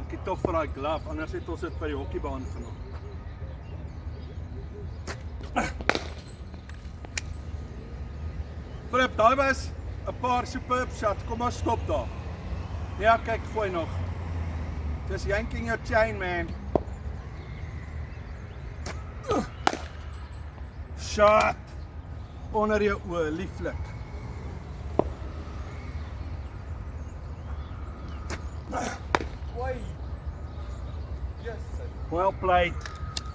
dankie tog vir daai glove, anders het ons dit by die hokkiebaan genoem. Flip, daai was 'n paar superb shots, kom maar stop daar. Ja, kyk, gooi nog. Just yanking your chain, man. Shot! Onder jou oë, lieflik. Oei. Yes. Well played.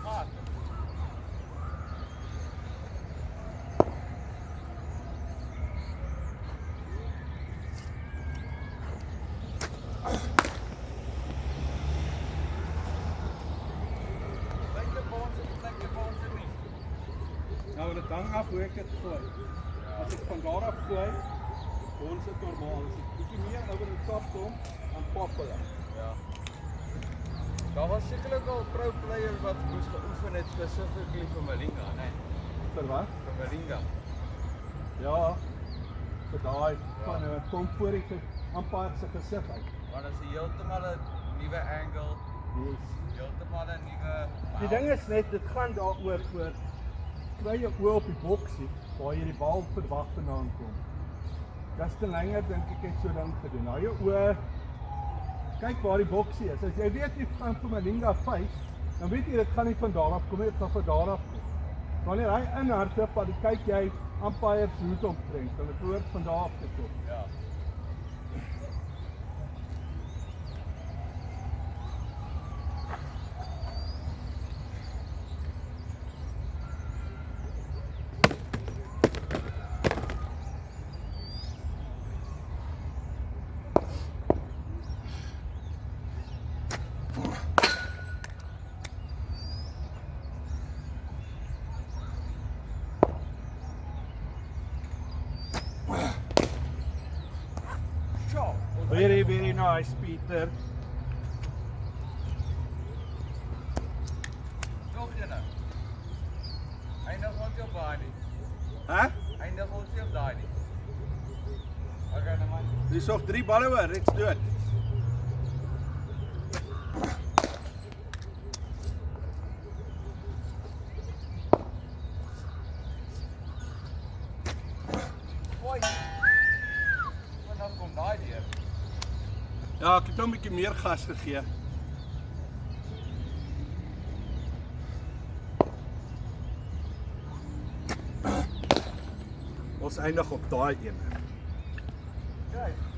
Hard. Nou, dit hang af hoe ek dit gooi. As ek van daar af gooi, ons het normaal. As ek bietjie meer oor die top kom, dan pop hulle. Ja. Daar was sekerlik al pro players wat moes geoefen het specifically vir Malinga, nee. Vir wat? Vir Malinga. Ja, vir daai van 'n kom voor die umpire se gesig uit. Want dit is heeltemal 'n nuwe angle, Yes. heeltemal 'n nuwe. Die ding is net, dit gaan daaroor kry jou oë op die boksie waar jy die bal verwag vandaan kom. Justin Langer dink ek het so ding gedoen. Nou jou oë kyk waar die boksie is. As jy weet jy gaan vir Malinga face, dan weet jy dit gaan nie van daar af kom nie, dit gaan van daar af kom. Wanneer hy inhardloop, dan kyk jy umpire se hoed omtrent, dan het hoort van daar af te kom. Ja. Very, very nice, Peter. Nog ene. Eindig ons op daai nie. Hæ? Eindig ons nie op daai nie. Okay, nou man. Dis nog 3 balle oor, let's do it. Oei. Wat nou kom daai weer? Ja, ek het hom 'n bietjie meer gas gegee. Ons eindig op daai een. Kyk.